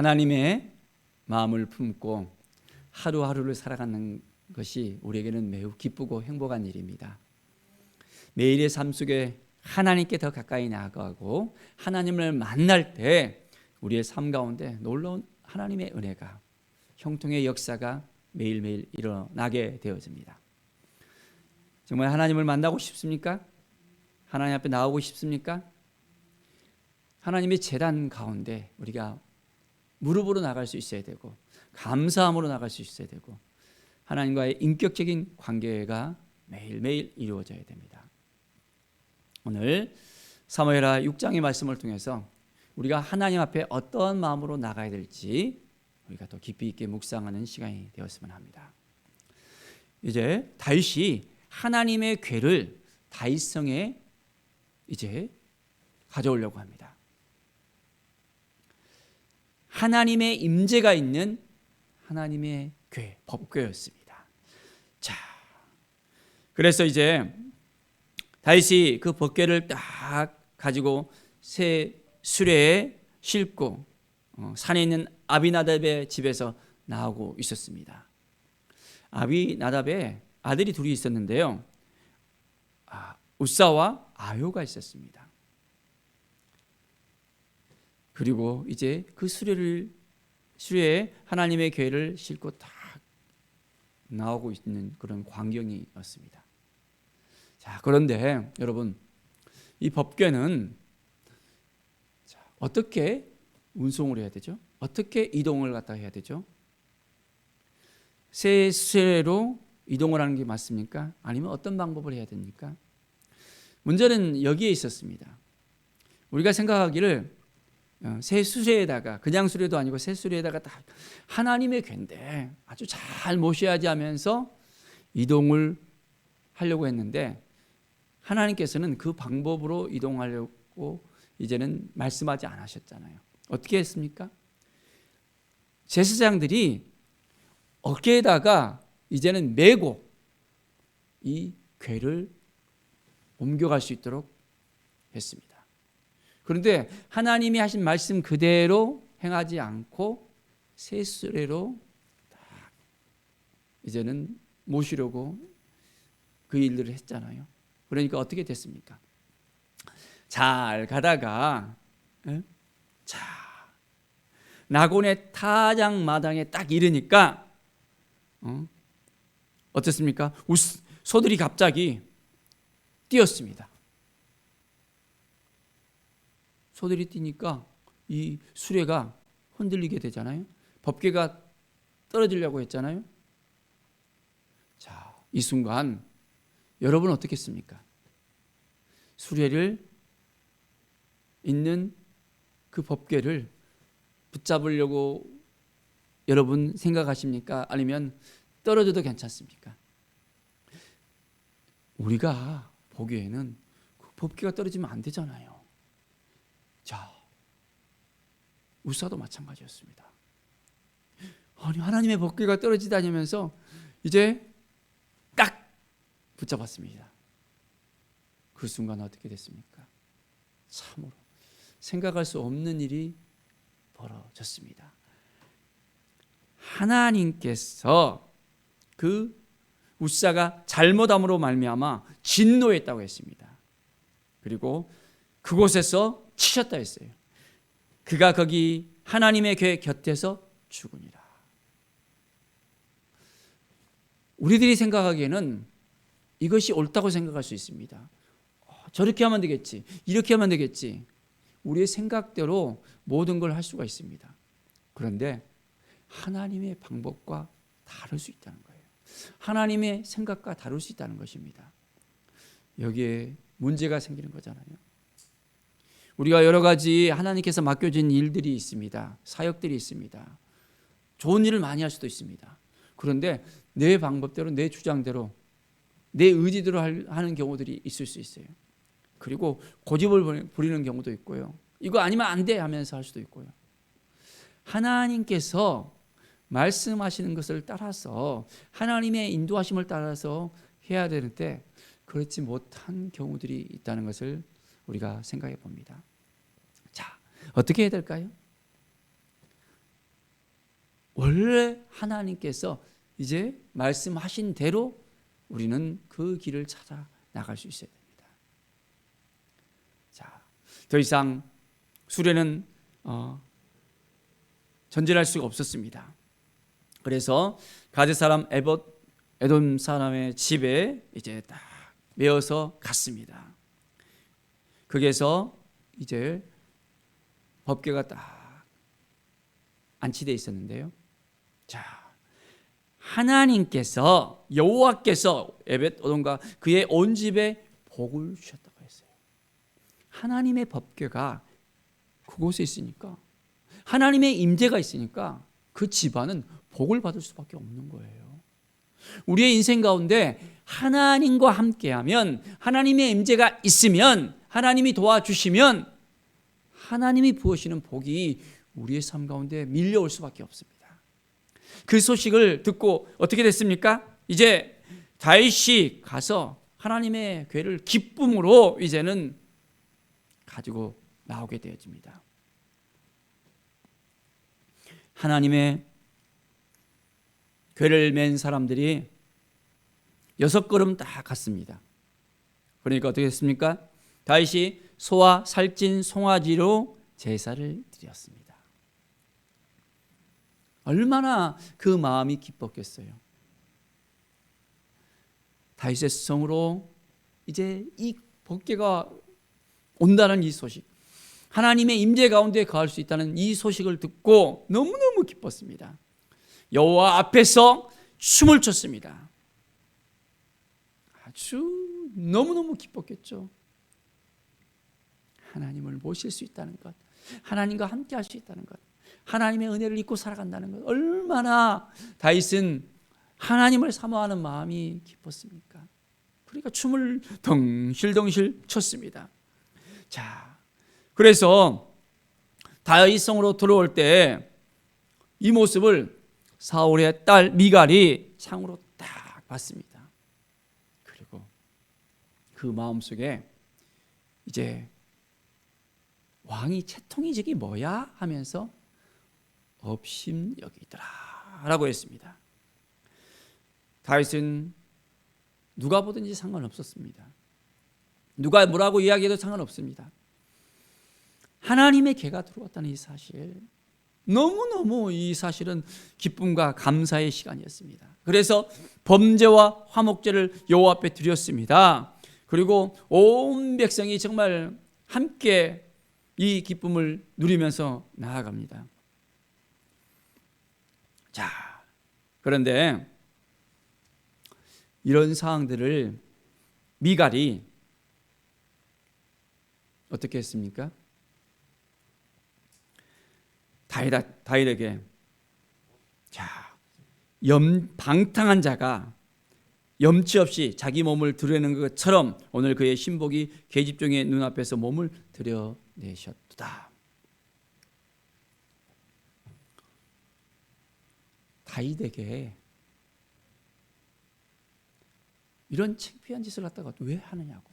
하나님의 마음을 품고 하루하루를 살아가는 것이 우리에게는 매우 기쁘고 행복한 일입니다. 매일의 삶 속에 하나님께 더 가까이 나아가고 하나님을 만날 때 우리의 삶 가운데 놀라운 하나님의 은혜가, 형통의 역사가 매일매일 일어나게 되어집니다. 정말 하나님을 만나고 싶습니까? 하나님 앞에 나오고 싶습니까? 하나님의 제단 가운데 우리가 무릎으로 나갈 수 있어야 되고 감사함으로 나갈 수 있어야 되고 하나님과의 인격적인 관계가 매일매일 이루어져야 됩니다. 오늘 사무엘하 6장의 말씀을 통해서 우리가 하나님 앞에 어떤 마음으로 나가야 될지 우리가 더 깊이 있게 묵상하는 시간이 되었으면 합니다. 이제 다윗이 하나님의 궤를 다윗성에 이제 가져오려고 합니다. 하나님의 임재가 있는 하나님의 궤, 법궤였습니다. 자, 그래서 이제 다윗이 그 법궤를 딱 가지고 새 수레에 싣고 산에 있는 아비나답의 집에서 나오고 있었습니다. 아비나답의 아들이 둘이 있었는데요. 우사와 아요가 있었습니다. 그리고 이제 그 수레에 하나님의 궤를 싣고 딱 나오고 있는 그런 광경이었습니다. 자, 그런데 여러분, 이 법궤는 어떻게 운송을 해야 되죠? 어떻게 이동을 갖다 해야 되죠? 새 수레로 이동을 하는 게 맞습니까? 아니면 어떤 방법을 해야 됩니까? 문제는 여기에 있었습니다. 우리가 생각하기를 새 수레에다가, 그냥 수레도 아니고 새 수레에다가 다 하나님의 궤인데 아주 잘 모셔야지 하면서 이동을 하려고 했는데 하나님께서는 그 방법으로 이동하려고 이제는 말씀하지 않으셨잖아요. 어떻게 했습니까? 제사장들이 어깨에다가 이제는 메고 이 궤를 옮겨갈 수 있도록 했습니다. 그런데 하나님이 하신 말씀 그대로 행하지 않고 새 수레로 딱 이제는 모시려고 그 일들을 했잖아요. 그러니까 어떻게 됐습니까? 잘 가다가 나곤의 타작 마당에 딱 이르니까 어떻습니까? 소들이 갑자기 뛰었습니다. 소들이 뛰니까 이 수레가 흔들리게 되잖아요. 법궤가 떨어지려고 했잖아요. 자, 이 순간 여러분 어떻겠습니까? 수레를 있는 그 법궤를 붙잡으려고 여러분 생각하십니까? 아니면 떨어져도 괜찮습니까? 우리가 보기에는 그 법궤가 떨어지면 안 되잖아요. 자, 우사도 마찬가지였습니다. 아니, 하나님의 법궤가 떨어지다니면서 이제 딱 붙잡았습니다. 그 순간 어떻게 됐습니까? 참으로 생각할 수 없는 일이 벌어졌습니다. 하나님께서 그 우사가 잘못함으로 말미암아 진노했다고 했습니다. 그리고 그곳에서 치셨다 했어요. 그가 거기 하나님의 궤 곁에서 죽으니라. 우리들이 생각하기에는 이것이 옳다고 생각할 수 있습니다. 저렇게 하면 되겠지, 이렇게 하면 되겠지. 우리의 생각대로 모든 걸 할 수가 있습니다. 그런데 하나님의 방법과 다를 수 있다는 거예요. 하나님의 생각과 다를 수 있다는 것입니다. 여기에 문제가 생기는 거잖아요. 우리가 여러 가지 하나님께서 맡겨진 일들이 있습니다. 사역들이 있습니다. 좋은 일을 많이 할 수도 있습니다. 그런데 내 방법대로, 내 주장대로, 내 의지대로 하는 경우들이 있을 수 있어요. 그리고 고집을 부리는 경우도 있고요. 이거 아니면 안 돼 하면서 할 수도 있고요. 하나님께서 말씀하시는 것을 따라서 하나님의 인도하심을 따라서 해야 되는데 그렇지 못한 경우들이 있다는 것을 우리가 생각해 봅니다. 자, 어떻게 해야 될까요? 원래 하나님께서 이제 말씀하신 대로 우리는 그 길을 찾아 나갈 수 있어야 됩니다. 자, 더 이상 수레는 전진할 수가 없었습니다. 그래서 가드 사람 에돔 사람의 집에 이제 딱 메어서 갔습니다. 거기에서 이제 법궤가 딱 안치되어 있었는데요. 자, 하나님께서 여호와께서 에벳오돔과 그의 온 집에 복을 주셨다고 했어요. 하나님의 법궤가 그곳에 있으니까, 하나님의 임재가 있으니까 그 집안은 복을 받을 수밖에 없는 거예요. 우리의 인생 가운데 하나님과 함께하면, 하나님의 임재가 있으면, 하나님이 도와주시면 하나님이 부으시는 복이 우리의 삶 가운데 밀려올 수밖에 없습니다. 그 소식을 듣고 어떻게 됐습니까? 이제 다윗이 가서 하나님의 궤를 기쁨으로 이제는 가지고 나오게 되어집니다. 하나님의 궤를 맨 사람들이 6걸음 다 갔습니다. 그러니까 어떻게 했습니까? 다윗이 소와 살찐 송아지로 제사를 드렸습니다. 얼마나 그 마음이 기뻤겠어요. 다윗의 성으로 이제 이 법궤가 온다는 이 소식, 하나님의 임재 가운데 거할 수 있다는 이 소식을 듣고 너무너무 기뻤습니다. 여호와 앞에서 춤을 췄습니다. 아주 너무너무 기뻤겠죠. 하나님을 모실 수 있다는 것, 하나님과 함께 할 수 있다는 것, 하나님의 은혜를 잊고 살아간다는 것, 얼마나 다윗은 하나님을 사모하는 마음이 기뻤습니까? 그러니까 춤을 덩실덩실 췄습니다. 자, 그래서 다윗 성으로 들어올 때 이 모습을 사울의 딸 미갈이 창으로 딱 봤습니다. 그리고 그 마음속에 이제 왕이 채통이 저기 뭐야 하면서 업심여기더라 라고 했습니다. 다윗은 누가 보든지 상관없었습니다. 누가 뭐라고 이야기해도 상관없습니다. 하나님의 궤가 들어왔다는 이 사실, 너무너무 이 사실은 기쁨과 감사의 시간이었습니다. 그래서 범죄와 화목제를 여호와 앞에 드렸습니다. 그리고 온 백성이 정말 함께 이 기쁨을 누리면서 나아갑니다. 자, 그런데 이런 상황들을 미갈이 어떻게 했습니까? 다윗에게, 자, 방탕한 자가 염치 없이 자기 몸을 드러내는 것처럼 오늘 그의 신복이 계집종의 눈앞에서 몸을 드러내셨다. 다윗에게 이런 창피한 짓을 갖다가 왜 하느냐고,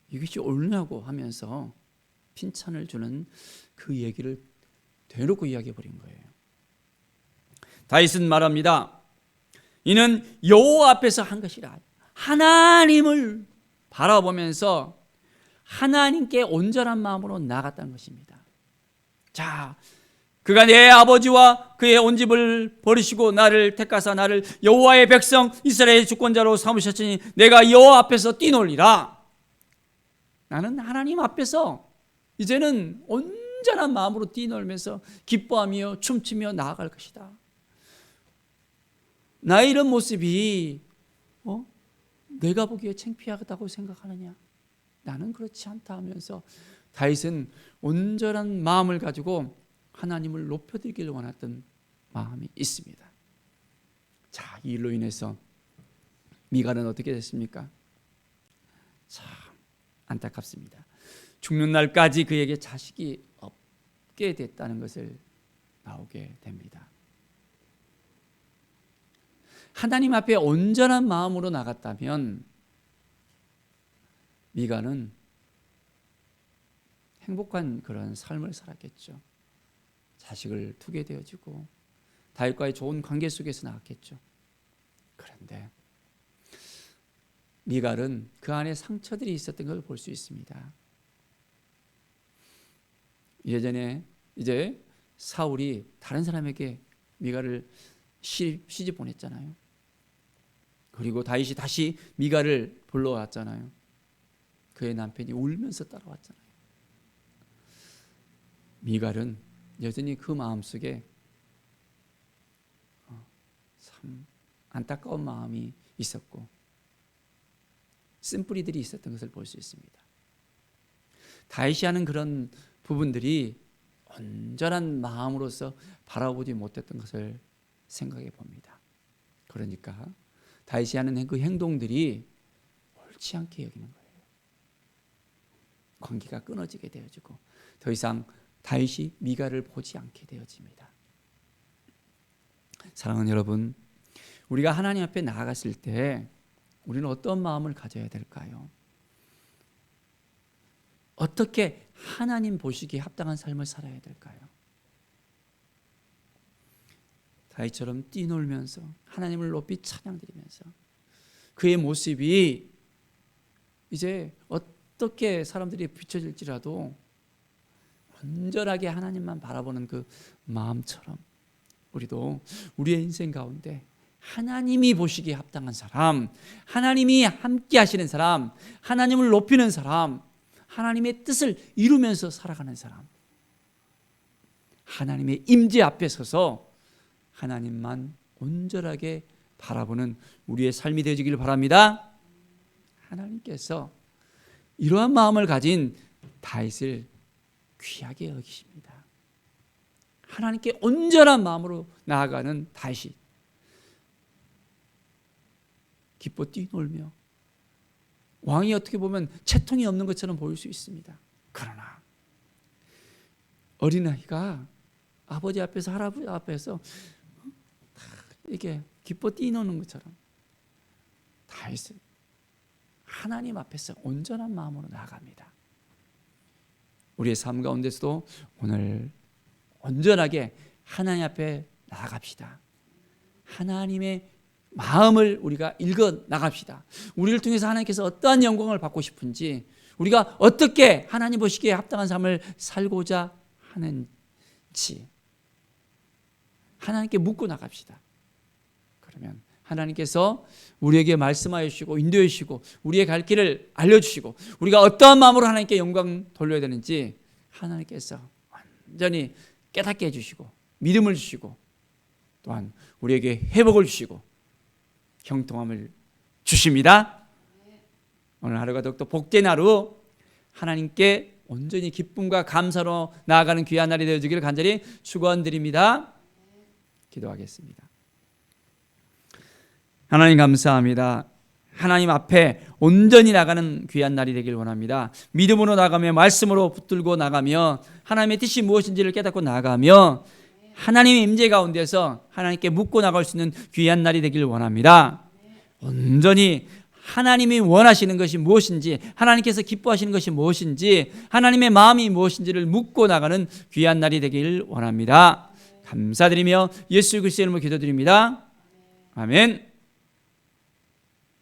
이것이 옳냐고 하면서 핀찬을 주는 그 얘기를 대놓고 이야기해 버린 거예요. 다윗은 말합니다. 이는 여호와 앞에서 한 것이라. 하나님을 바라보면서 하나님께 온전한 마음으로 나아갔다는 것입니다. 자, 그가 내 아버지와 그의 온 집을 버리시고 나를 택하사 나를 여호와의 백성 이스라엘의 주권자로 삼으셨으니 내가 여호와 앞에서 뛰놀리라. 나는 하나님 앞에서 이제는 온전한 마음으로 뛰놀면서 기뻐하며 춤추며 나아갈 것이다. 나의 이런 모습이 내가 보기에 창피하다고 생각하느냐? 나는 그렇지 않다 하면서 다윗은 온전한 마음을 가지고 하나님을 높여드리기를 원했던 마음이 있습니다. 자, 이 일로 인해서 미갈은 어떻게 됐습니까? 참 안타깝습니다. 죽는 날까지 그에게 자식이 없게 됐다는 것을 나오게 됩니다. 하나님 앞에 온전한 마음으로 나갔다면 미갈은 행복한 그런 삶을 살았겠죠. 자식을 두게 되어지고 다윗과의 좋은 관계 속에서 낳았겠죠. 그런데 미갈은 그 안에 상처들이 있었던 걸 볼 수 있습니다. 예전에 이제 사울이 다른 사람에게 미갈을 시집 보냈잖아요. 그리고 다윗이 다시 미갈을 불러왔잖아요. 그의 남편이 울면서 따라왔잖아요. 미갈은 여전히 그 마음속에 참 안타까운 마음이 있었고 쓴뿌리들이 있었던 것을 볼 수 있습니다. 다윗이 하는 그런 부분들이 온전한 마음으로서 바라보지 못했던 것을 생각해 봅니다. 그러니까 다윗이 하는 그 행동들이 옳지 않게 여기는 거예요. 관계가 끊어지게 되어지고 더 이상 다윗이 미갈을 보지 않게 되어집니다. 사랑하는 여러분, 우리가 하나님 앞에 나아갔을 때 우리는 어떤 마음을 가져야 될까요? 어떻게 하나님 보시기에 합당한 삶을 살아야 될까요? 다윗처럼 뛰놀면서 하나님을 높이 찬양드리면서 그의 모습이 이제 어떻게 사람들이 비춰질지라도 온전하게 하나님만 바라보는 그 마음처럼 우리도 우리의 인생 가운데 하나님이 보시기에 합당한 사람, 하나님이 함께 하시는 사람, 하나님을 높이는 사람, 하나님의 뜻을 이루면서 살아가는 사람, 하나님의 임재 앞에 서서 하나님만 온전하게 바라보는 우리의 삶이 되어지기를 바랍니다. 하나님께서 이러한 마음을 가진 다윗을 귀하게 여기십니다. 하나님께 온전한 마음으로 나아가는 다윗이 기뻐 뛰놀며 왕이 어떻게 보면 채통이 없는 것처럼 보일 수 있습니다. 그러나 어린아이가 아버지 앞에서 할아버지 앞에서 이렇게 기뻐 뛰노는 것처럼 다윗은 하나님 앞에서 온전한 마음으로 나아갑니다. 우리의 삶 가운데서도 오늘 온전하게 하나님 앞에 나아갑시다. 하나님의 마음을 우리가 읽어 나갑시다. 우리를 통해서 하나님께서 어떠한 영광을 받고 싶은지, 우리가 어떻게 하나님 보시기에 합당한 삶을 살고자 하는지 하나님께 묻고 나갑시다. 그러면 하나님께서 우리에게 말씀하여 주시고 인도해 주시고 우리의 갈 길을 알려주시고 우리가 어떠한 마음으로 하나님께 영광 돌려야 되는지 하나님께서 완전히 깨닫게 해주시고 믿음을 주시고 또한 우리에게 회복을 주시고 형통함을 주십니다. 오늘 하루가 더욱더 복된 하루, 하나님께 온전히 기쁨과 감사로 나아가는 귀한 날이 되어주기를 간절히 축원드립니다. 기도하겠습니다. 하나님 감사합니다. 하나님 앞에 온전히 나가는 귀한 날이 되길 원합니다. 믿음으로 나가며 말씀으로 붙들고 나가며 하나님의 뜻이 무엇인지를 깨닫고 나가며 하나님의 임재 가운데서 하나님께 묻고 나갈 수 있는 귀한 날이 되길 원합니다. 온전히 하나님이 원하시는 것이 무엇인지, 하나님께서 기뻐하시는 것이 무엇인지, 하나님의 마음이 무엇인지를 묻고 나가는 귀한 날이 되길 원합니다. 감사드리며 예수 그리스도의 이름으로 기도드립니다. 아멘.